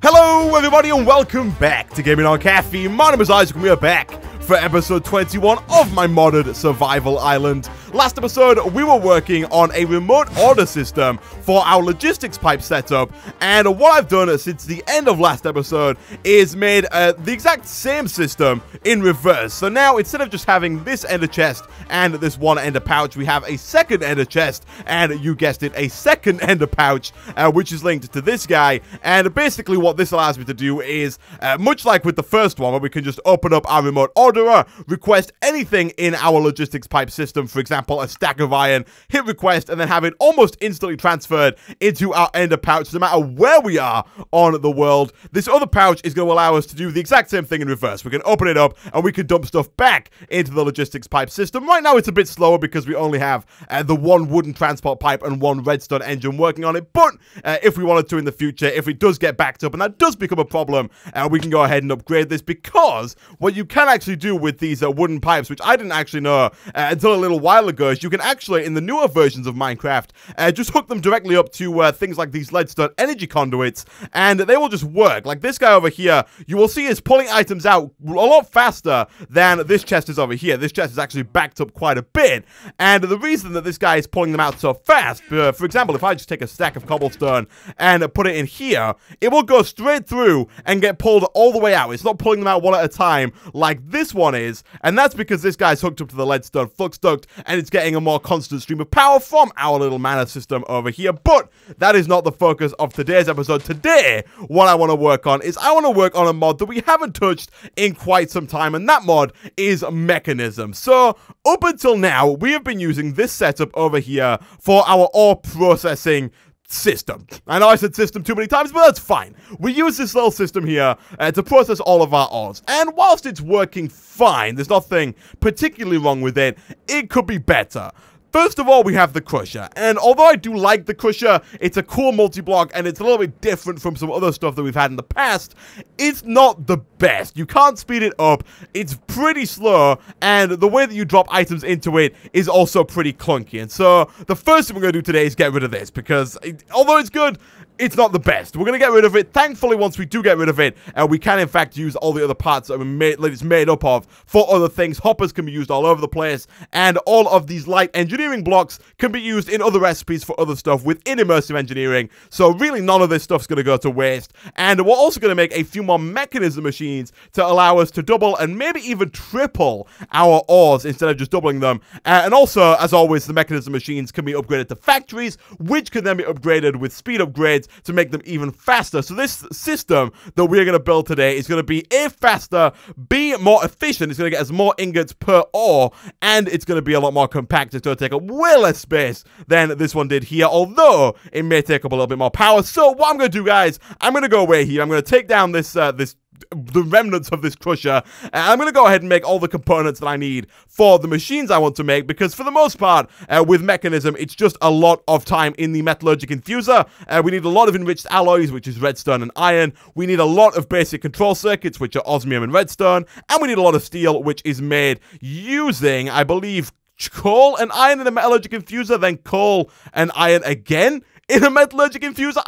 Hello everybody and welcome back to Gaming on Caffeine. My name is Isaac and we are back for episode 21 of my modded survival island. Last episode, we were working on a remote order system for our logistics pipe setup, and what I've done since the end of last episode is made the exact same system in reverse. So now, instead of just having this ender chest and this one ender pouch, we have a second ender chest, and you guessed it, a second ender pouch, which is linked to this guy. And basically what this allows me to do is, much like with the first one, where we can just open up our remote orderer, request anything in our logistics pipe system, for example, a stack of iron, hit request, and then have it almost instantly transferred into our ender pouch, no matter where we are on the world. This other pouch is going to allow us to do the exact same thing in reverse. We can open it up, and we can dump stuff back into the logistics pipe system. Right now, it's a bit slower because we only have the one wooden transport pipe and one redstone engine working on it, but if we wanted to in the future, if it does get backed up, and that does become a problem, we can go ahead and upgrade this, because what you can actually do with these wooden pipes, which I didn't actually know until a little while ago, is you can actually, in the newer versions of Minecraft, just hook them directly up to things like these leadstone energy conduits, and they will just work. Like this guy over here, you will see is pulling items out a lot faster than this chest is over here. This chest is actually backed up quite a bit, and the reason that this guy is pulling them out so fast, for example, if I just take a stack of cobblestone and put it in here, it will go straight through and get pulled all the way out. It's not pulling them out one at a time like this one is, and that's because this guy's hooked up to the leadstone flux duct, and it's getting a more constant stream of power from our little mana system over here. But that is not the focus of today's episode. Today, what I want to work on is I want to work on a mod that we haven't touched in quite some time, and that mod is Mechanism. So, up until now, we have been using this setup over here for our ore processing system. I know I said system too many times, but that's fine. We use this little system here to process all of our ores, and whilst it's working fine, there's nothing particularly wrong with it, it could be better. First of all, we have the crusher, and although I do like the crusher, it's a cool multi-block, and it's a little bit different from some other stuff that we've had in the past, it's not the best. You can't speed it up, it's pretty slow, and the way that you drop items into it is also pretty clunky. And so, the first thing we're going to do today is get rid of this, because although it's good, it's not the best. We're going to get rid of it. Thankfully, once we do get rid of it, we can, in fact, use all the other parts that it's made up of for other things. Hoppers can be used all over the place, and all of these light engineering blocks can be used in other recipes for other stuff within immersive engineering. So, really, none of this stuff's going to go to waste. And we're also going to make a few more mechanism machines to allow us to double and maybe even triple our ores instead of just doubling them. And also, as always, the mechanism machines can be upgraded to factories, which can then be upgraded with speed upgrades to make them even faster. So this system that we're going to build today is going to be A, faster, B, more efficient. It's going to get us more ingots per ore, and it's going to be a lot more compact. It's going to take up way less space than this one did here, although it may take up a little bit more power. So what I'm going to do, guys, I'm going to go away here. I'm going to take down the remnants of this crusher, and I'm going to go ahead and make all the components that I need for the machines I want to make, because for the most part, with Mechanism, it's just a lot of time in the metallurgic infuser. We need a lot of enriched alloys, which is redstone and iron. We need a lot of basic control circuits, which are osmium and redstone, and we need a lot of steel, which is made using, I believe, coal and iron in a metallurgic infuser, then coal and iron again in a metallurgic infuser.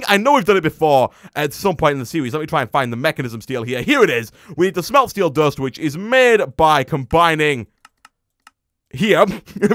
I know we've done it before at some point in the series. Let me try and find the mechanism steel here. Here it is. We need to smelt steel dust, which is made by combining here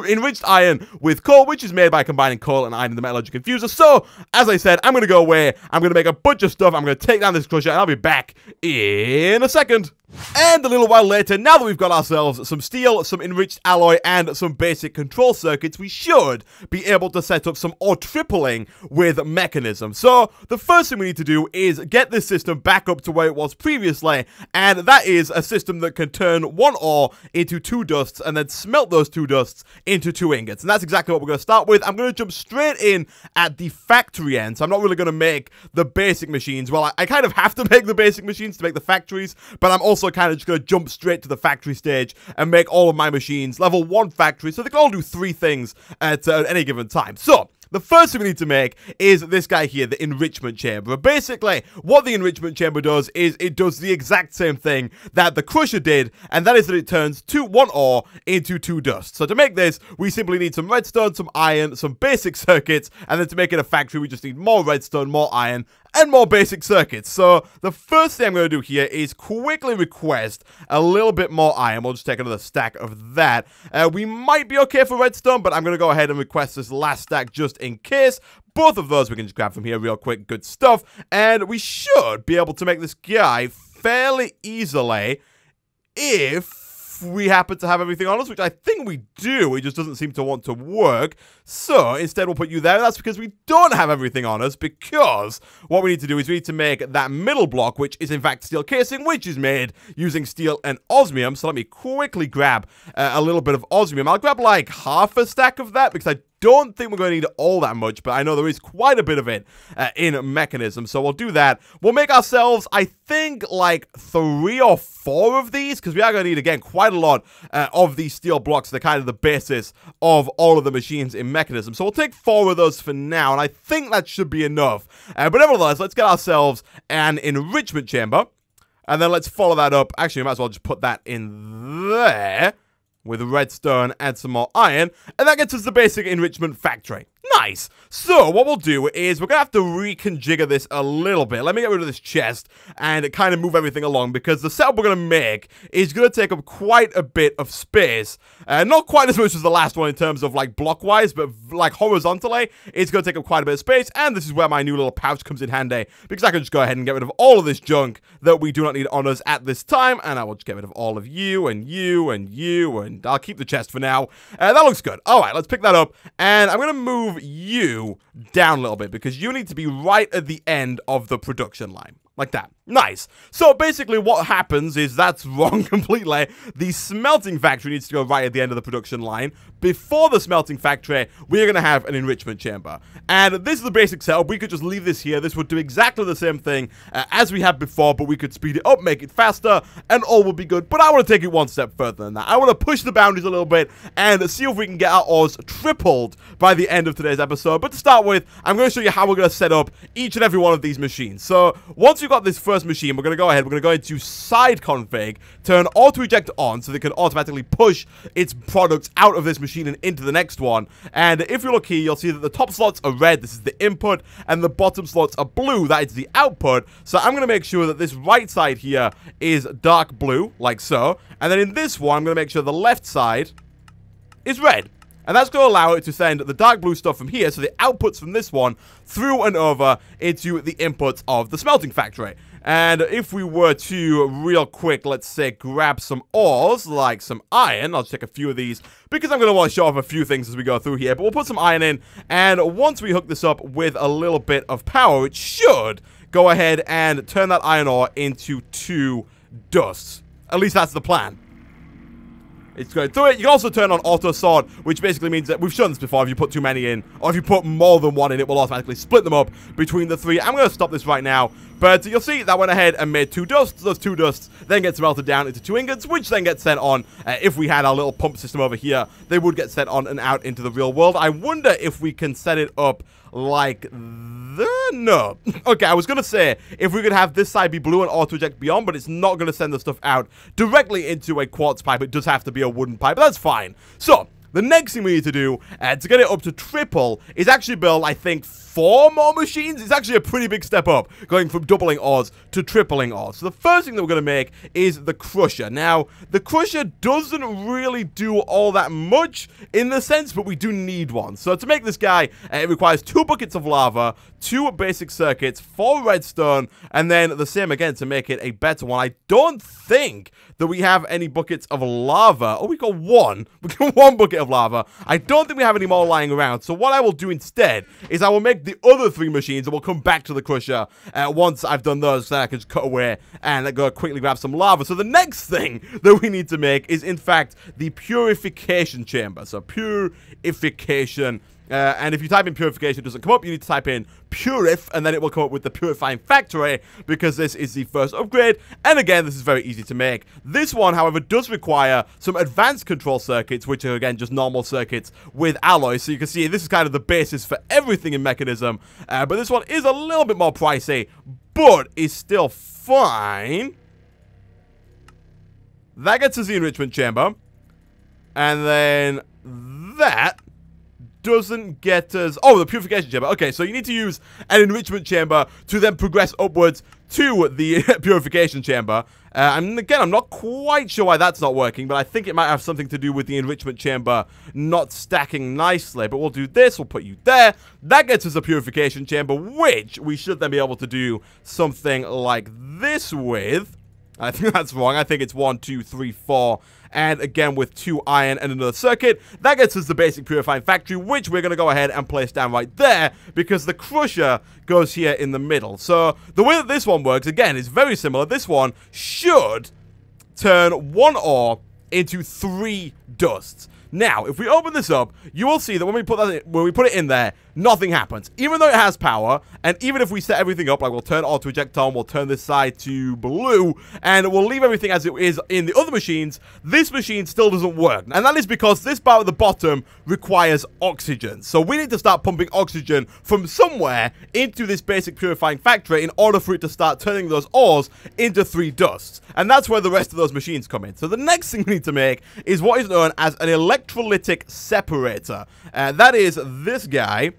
enriched iron with coal, which is made by combining coal and iron in the metallurgic infuser. So, as I said, I'm going to go away. I'm going to make a bunch of stuff. I'm going to take down this crusher, and I'll be back in a second. And a little while later, now that we've got ourselves some steel, some enriched alloy, and some basic control circuits, we should be able to set up some ore tripling with Mechanism. So, the first thing we need to do is get this system back up to where it was previously, and that is a system that can turn one ore into 2 dusts, and then smelt those 2 dusts into 2 ingots. And that's exactly what we're going to start with. I'm going to jump straight in at the factory end, so I'm not really going to make the basic machines. Well, I kind of have to make the basic machines to make the factories, but I'm also kind of just going to jump straight to the factory stage and make all of my machines level 1 factory, so they can all do 3 things at any given time. So, The first thing we need to make is this guy here, the enrichment chamber. Basically, what the enrichment chamber does is it does the exact same thing that the crusher did, and that is that it turns one ore into 2 dust. So to make this, we simply need some redstone, some iron, some basic circuits, and then to make it a factory, we just need more redstone, more iron, and more basic circuits. So the first thing I'm going to do here is quickly request a little bit more iron. We'll just take another stack of that. We might be okay for redstone, but I'm going to go ahead and request this last stack just in case. Both of those we can just grab from here real quick. Good stuff. And we should be able to make this guy fairly easily if we happen to have everything on us, which I think we do. It just doesn't seem to want to work. So instead we'll put you there. That's because we don't have everything on us, because what we need to do is we need to make that middle block, which is in fact steel casing, which is made using steel and osmium. So let me quickly grab a little bit of osmium. I'll grab like half a stack of that because I don't think we're going to need all that much, but I know there is quite a bit of it in Mechanism, so we'll do that. We'll make ourselves, I think, like 3 or 4 of these, because we are going to need, again, quite a lot of these steel blocks. They're kind of the basis of all of the machines in Mechanism, so we'll take 4 of those for now, and I think that should be enough. But nevertheless, let's get ourselves an enrichment chamber, and then let's follow that up. Actually, we might as well just put that in there with redstone and some more iron, and that gets us the basic enrichment factory. Nice. So what we'll do is we're going to have to reconfigure this a little bit. Let me get rid of this chest and kind of move everything along, because the setup we're going to make is going to take up quite a bit of space. Not quite as much as the last one in terms of like block-wise, but like horizontally, it's going to take up quite a bit of space, and this is where my new little pouch comes in handy, because I can just go ahead and get rid of all of this junk that we do not need on us at this time, and I will just get rid of all of you, and you, and you, and I'll keep the chest for now. That looks good. All right, let's pick that up, and I'm going to move you down a little bit, because you need to be right at the end of the production line. Like that. Nice. So basically what happens is that's wrong completely. The smelting factory needs to go right at the end of the production line. Before the smelting factory, we're going to have an enrichment chamber. And this is the basic setup. We could just leave this here. This would do exactly the same thing as we had before, but we could speed it up, make it faster, and all will be good. But I want to take it one step further than that. I want to push the boundaries a little bit and see if we can get our ores tripled by the end of today's episode. But to start with, I'm going to show you how we're going to set up each and every one of these machines. So once you've got this first machine, we're going to go ahead, we're going to go into side config, turn auto eject on so they can automatically push its products out of this machine and into the next one. And if you look here, you'll see that the top slots are red, this is the input, and the bottom slots are blue, that is the output. So I'm going to make sure that this right side here is dark blue, like so. And then in this one, I'm going to make sure the left side is red. And that's going to allow it to send the dark blue stuff from here, so the outputs from this one, through and over into the inputs of the smelting factory. And if we were to, real quick, let's say, grab some ores, like some iron, I'll just take a few of these, because I'm going to want to show off a few things as we go through here, but we'll put some iron in, and once we hook this up with a little bit of power, it should go ahead and turn that iron ore into 2 dusts. At least that's the plan. It's going through it. You can also turn on auto sort, which basically means that we've shown this before. If you put too many in, or if you put more than one in, it will automatically split them up between the 3. I'm going to stop this right now, but you'll see that went ahead and made 2 dusts. Those 2 dusts then get melted down into 2 ingots, which then get sent on. If we had our little pump system over here, they would get sent on and out into the real world. I wonder if we can set it up like no. Okay, I was going to say, if we could have this side be blue and auto-eject beyond, but it's not going to send the stuff out directly into a quartz pipe. It does have to be a wooden pipe, but that's fine. So, the next thing we need to do to get it up to triple is actually build, I think, 4 more machines. It's actually a pretty big step up, going from doubling ores to tripling ores. So the first thing that we're going to make is the crusher. Now, the crusher doesn't really do all that much in the sense, but we do need one. So to make this guy, it requires 2 buckets of lava, 2 basic circuits, 4 redstone, and then the same again to make it a better one. I don't think that we have any buckets of lava. Oh, we got 1. We got 1 bucket of lava. I don't think we have any more lying around. So what I will do instead is I will make the other 3 machines, and we'll come back to the crusher once I've done those, so I can just cut away and go quickly grab some lava. So the next thing that we need to make is, in fact, the purification chamber. So purification. And if you type in purification, it doesn't come up. You need to type in purif, and then it will come up with the purifying factory, because this is the first upgrade. And again, this is very easy to make. This one, however, does require some advanced control circuits, which are, again, just normal circuits with alloys. So you can see this is kind of the basis for everything in Mechanism. But this one is a little bit more pricey, but is still fine. That gets us the enrichment chamber. And then that doesn't get us... Oh, the purification chamber. Okay, so you need to use an enrichment chamber to then progress upwards to the purification chamber. And again, I'm not quite sure why that's not working, but I think it might have something to do with the enrichment chamber not stacking nicely. But we'll do this, we'll put you there. That gets us a purification chamber, which we should then be able to do something like this with. I think that's wrong. I think it's 1, 2, 3, 4. And again, with 2 iron and another circuit, that gets us the basic purifying factory, which we're going to go ahead and place down right there, because the crusher goes here in the middle. So the way that this one works, again, is very similar. This one should turn 1 ore into 3 dusts. Now, if we open this up, you will see that when we put it in there, nothing happens. Even though it has power, and even if we set everything up, like we'll turn auto eject on, we'll turn this side to blue, and we'll leave everything as it is in the other machines, this machine still doesn't work. And that is because this bar at the bottom requires oxygen. So we need to start pumping oxygen from somewhere into this basic purifying factory in order for it to start turning those ores into 3 dusts. And that's where the rest of those machines come in. So the next thing we need to make is what is known as an electrolytic separator. That is this guy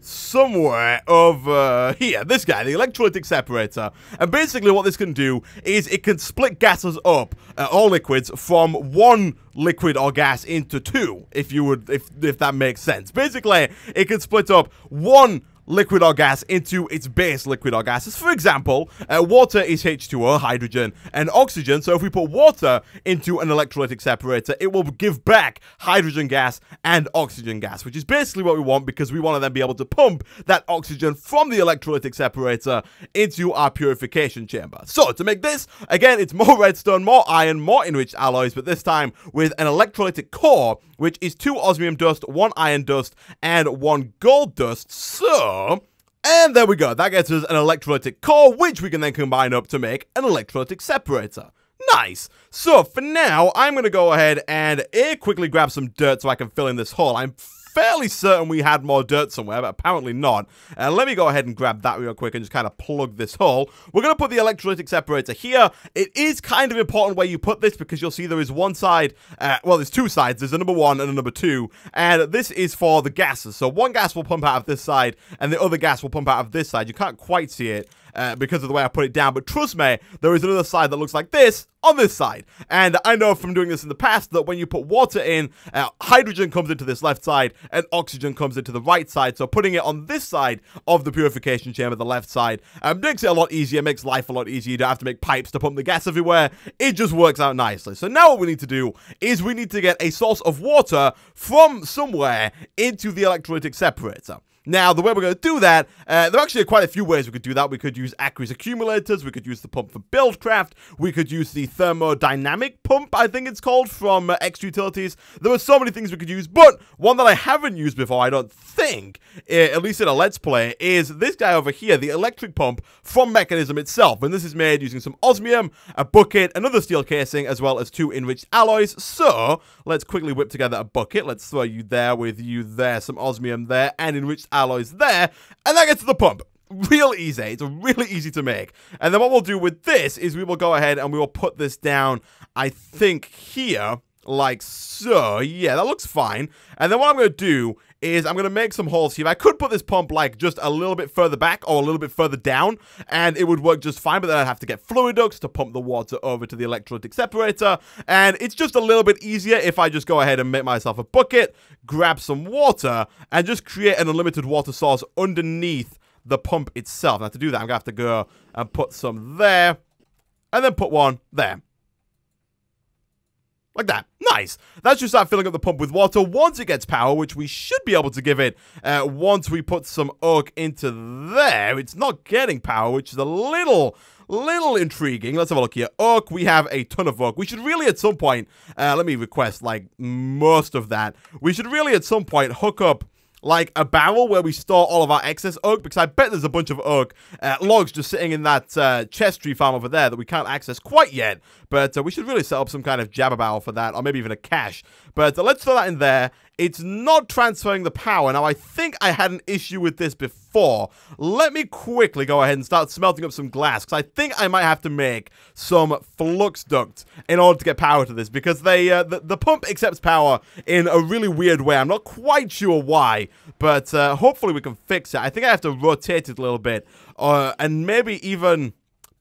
somewhere over here. This guy, the electrolytic separator. And basically what this can do is it can split gases up, or liquids, from 1 liquid or gas into 2, if that makes sense. Basically, it can split up 1 liquid or gas into its base liquid or gases. For example, water is H2O, hydrogen, and oxygen. So if we put water into an electrolytic separator, it will give back hydrogen gas and oxygen gas, which is basically what we want, because we want to then be able to pump that oxygen from the electrolytic separator into our purification chamber. So to make this, again, it's more redstone, more iron, more enriched alloys, but this time with an electrolytic core, which is 2 osmium dust, 1 iron dust, and 1 gold dust. So, and there we go. That gets us an electrolytic core, which we can then combine up to make an electrolytic separator. Nice. So, for now, I'm going to go ahead and quickly grab some dirt so I can fill in this hole. I'm fairly certain we had more dirt somewhere, but apparently not. Let me go ahead and grab that real quick and just kind of plug this hole. We're going to put the electrolytic separator here. It is kind of important where you put this, because you'll see there is one side, well, there's 2 sides. There's a number 1 and a number 2, and this is for the gases. So one gas will pump out of this side, and the other gas will pump out of this side. You can't quite see it because of the way I put it down, but trust me, there is another side that looks like this on this side. And I know from doing this in the past that when you put water in, hydrogen comes into this left side and oxygen comes into the right side. So putting it on this side of the purification chamber, the left side, makes it a lot easier, makes life a lot easier. You don't have to make pipes to pump the gas everywhere. It just works out nicely. So now what we need to do is we need to get a source of water from somewhere into the electrolytic separator. Now, the way we're going to do that, there are actually quite a few ways we could do that. We could use aqueous accumulators, we could use the pump for Buildcraft, we could use the thermodynamic pump, I think it's called, from Extra Utilities. There were so many things we could use, but one that I haven't used before, I don't think, at least in a Let's Play, is this guy over here, the electric pump from Mechanism itself. And this is made using some osmium, a bucket, another steel casing, as well as 2 enriched alloys. So, let's quickly whip together a bucket. Let's throw you there with you there, some osmium there, and enriched alloys there, and that gets to the pump. Real easy. It's really easy to make. And then what we'll do with this is we will go ahead and we will put this down, I think, here, like so. Yeah, that looks fine. And then what I'm going to do is I'm going to make some holes here. I could put this pump like just a little bit further back or a little bit further down, and it would work just fine, but then I'd have to get fluid ducts to pump the water over to the electrolytic separator, and it's just a little bit easier if I just go ahead and make myself a bucket, grab some water, and just create an unlimited water source underneath the pump itself. Now to do that, I'm going to have to go and put some there, and then put one there. Like that. Nice. That should start filling up the pump with water once it gets power, which we should be able to give it once we put some oak into there. It's not getting power, which is a little intriguing. Let's have a look here. Oak, we have a ton of oak. We should really at some point, let me request like most of that. We should really at some point hook up like a barrel where we store all of our excess oak, because I bet there's a bunch of oak logs just sitting in that chest tree farm over there that we can't access quite yet. But we should really set up some kind of jabber barrel for that, or maybe even a cache. But let's throw that in there. it's not transferring the power. Now, I think I had an issue with this before. Let me quickly go ahead and start smelting up some glass, because I think I might have to make some flux ducts in order to get power to this, because the pump accepts power in a really weird way. I'm not quite sure why, but hopefully we can fix it. I think I have to rotate it a little bit, and maybe even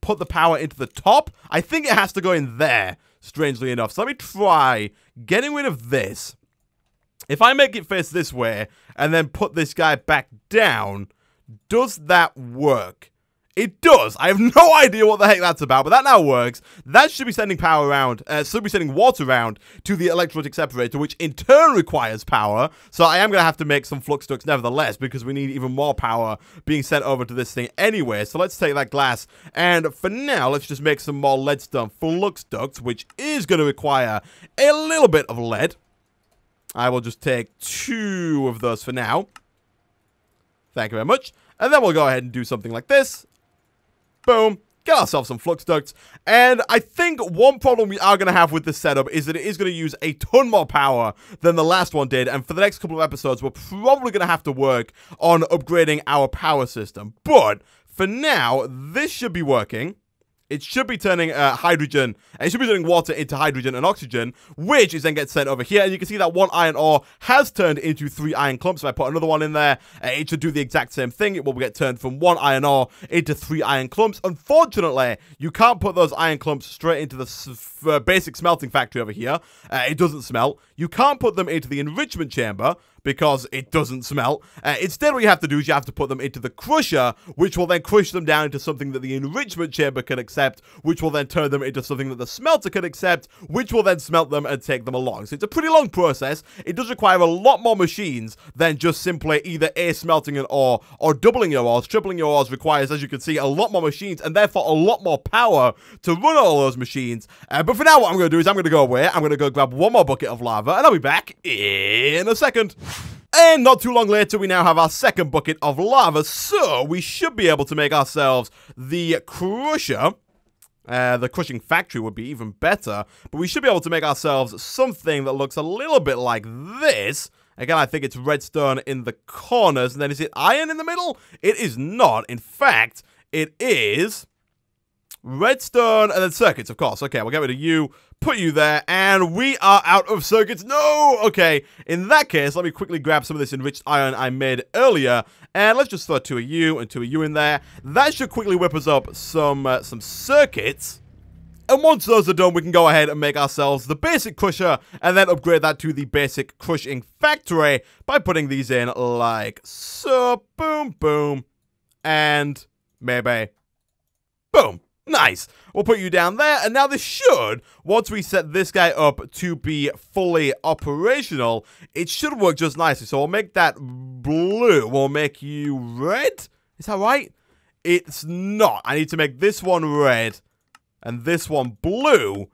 put the power into the top. I think it has to go in there, strangely enough. So let me try getting rid of this. If I make it face this way and then put this guy back down, does that work? It does. I have no idea what the heck that's about, but that now works. That should be sending power around, should be sending water around to the electrolytic separator, which in turn requires power. So I am going to have to make some flux ducts nevertheless, because we need even more power being sent over to this thing anyway. So let's take that glass, and for now, let's just make some more leadstone flux ducts, which is going to require a little bit of lead. I will just take 2 of those for now. Thank you very much. And then we'll go ahead and do something like this. Boom. Get ourselves some flux ducts. And I think one problem we are going to have with this setup is that it is going to use a ton more power than the last one did. And for the next couple of episodes, we're probably going to have to work on upgrading our power system. But for now, this should be working. It should be turning hydrogen, and it should be turning water into hydrogen and oxygen, which is then gets sent over here. And you can see that 1 iron ore has turned into 3 iron clumps. If I put another one in there, it should do the exact same thing. It will get turned from 1 iron ore into 3 iron clumps. Unfortunately, you can't put those iron clumps straight into the basic smelting factory over here. It doesn't smelt. You can't put them into the enrichment chamber, because it doesn't smelt. Instead, what you have to do is you have to put them into the crusher, which will then crush them down into something that the enrichment chamber can accept, which will then turn them into something that the smelter can accept, which will then smelt them and take them along. So it's a pretty long process. It does require a lot more machines than just simply either smelting an ore or doubling your ores. Tripling your ores requires, as you can see, a lot more machines and therefore a lot more power to run all those machines. But for now, what I'm going to do is I'm going to go away. I'm going to go grab one more bucket of lava, and I'll be back in a second. And not too long later, we now have our second bucket of lava, so we should be able to make ourselves the crusher. The crushing factory would be even better, but we should be able to make ourselves something that looks a little bit like this. Again, I think it's redstone in the corners, and then is it iron in the middle? It is not. In fact, it is redstone and then circuits, of course. Okay, we'll get rid of you. Put you there, and we are out of circuits. No! Okay, in that case, let me quickly grab some of this enriched iron I made earlier, and let's just throw 2 of you and 2 of you in there. That should quickly whip us up some circuits. And once those are done, we can go ahead and make ourselves the basic crusher, and then upgrade that to the basic crushing factory by putting these in like so. Boom, boom, and maybe boom. Nice. We'll put you down there, and now this should, once we set this guy up to be fully operational, it should work just nicely. So we'll make that blue. We'll make you red. Is that right? It's not. I need to make this one red and this one blue,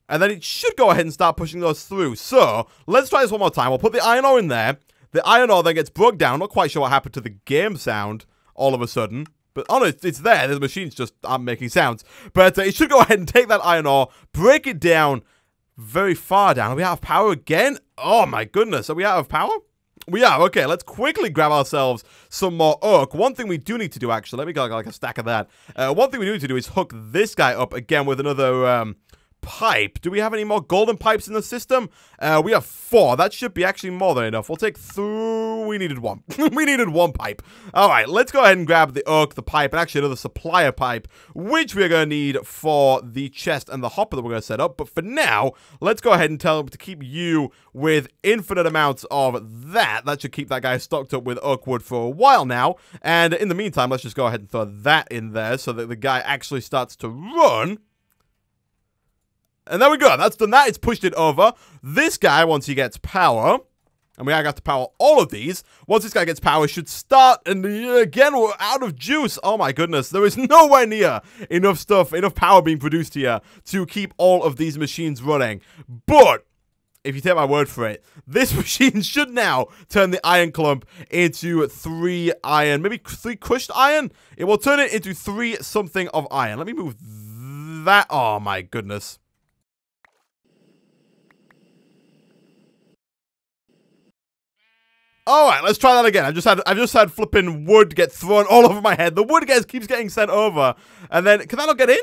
and then it should go ahead and start pushing those through. So let's try this one more time. We'll put the iron ore in there. The iron ore then gets broke down. Not quite sure what happened to the game sound all of a sudden. But oh no, it's there. The machines just aren't making sounds. But it should go ahead and take that iron ore, break it down very far down. Are we out of power again? Oh my goodness. Are we out of power? We are. Okay, let's quickly grab ourselves some more oak. One thing we do need to do, actually, let me get like a stack of that. One thing we need to do is hook this guy up again with another pipe. Do we have any more golden pipes in the system? We have 4. That should be actually more than enough. We'll take through. We needed 1. We needed 1 pipe. All right, let's go ahead and grab the oak, the pipe, and actually another supplier pipe, which we're going to need for the chest and the hopper that we're going to set up. But for now, let's go ahead and tell him to keep you with infinite amounts of that. That should keep that guy stocked up with oak wood for a while now. And in the meantime, let's just go ahead and throw that in there so that the guy actually starts to run. And there we go. That's done that. It's pushed it over. This guy, once he gets power, and we got to power all of these. Once this guy gets power, should start, and again, we're out of juice. Oh my goodness. There is nowhere near enough stuff, enough power being produced here to keep all of these machines running. But if you take my word for it, this machine should now turn the iron clump into 3 iron, maybe 3 crushed iron. It will turn it into 3 something of iron. Let me move that. Oh my goodness. Alright, let's try that again. I've just had flipping wood get thrown all over my head. The wood keeps getting sent over. And then, can that not get in?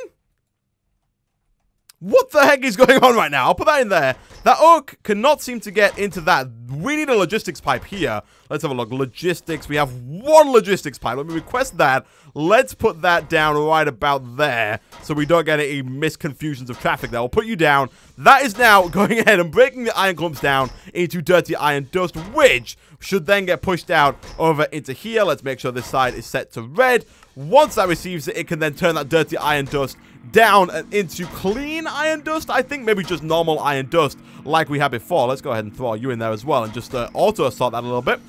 What the heck is going on right now? I'll put that in there. That oak cannot seem to get into that. We need a logistics pipe here. Let's have a look. Logistics. We have one logistics pipe. Let me request that. Let's put that down right about there so we don't get any misconfusions of traffic there. I'll put you down. That is now going ahead and breaking the iron clumps down into dirty iron dust, which should then get pushed out over into here. Let's make sure this side is set to red. Once that receives it, it can then turn that dirty iron dust down and into clean iron dust. I think maybe just normal iron dust like we had before. Let's go ahead and throw you in there as well and just auto sort that a little bit.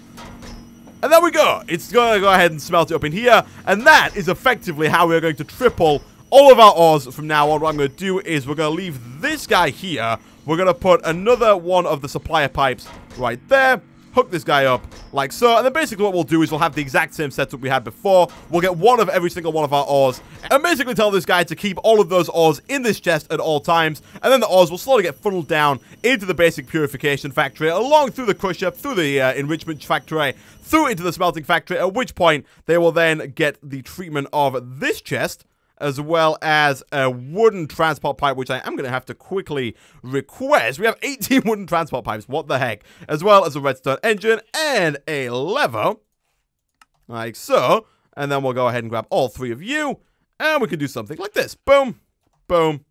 And there we go. It's going to go ahead and smelt it up in here. And that is effectively how we're going to triple all of our ores from now on. What I'm going to do is we're going to leave this guy here. We're going to put another one of the supplier pipes right there. Hook this guy up like so, and then basically what we'll do is we'll have the exact same setup we had before. We'll get one of every single one of our ores, and basically tell this guy to keep all of those ores in this chest at all times, and then the ores will slowly get funneled down into the basic purification factory, along through the crusher, through the enrichment factory, through into the smelting factory, at which point they will then get the treatment of this chest, as well as a wooden transport pipe, which I am going to have to quickly request. We have 18 wooden transport pipes. What the heck? As well as a redstone engine and a lever. Like so. And then we'll go ahead and grab all three of you. And we can do something like this. Boom. Boom.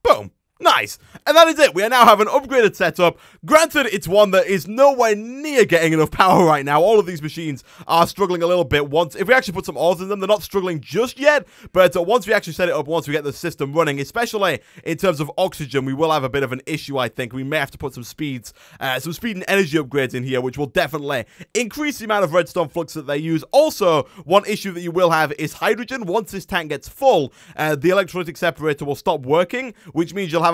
Boom. Nice. And that is it. We now have an upgraded setup. Granted, it's one that is nowhere near getting enough power right now. All of these machines are struggling a little bit. If we actually put some ores in them, they're not struggling just yet. But once we actually set it up, once we get the system running, especially in terms of oxygen, we will have a bit of an issue, I think. We may have to put some speed and energy upgrades in here, which will definitely increase the amount of redstone flux that they use. Also, one issue that you will have is hydrogen. Once this tank gets full, the electrolytic separator will stop working, which means you'll have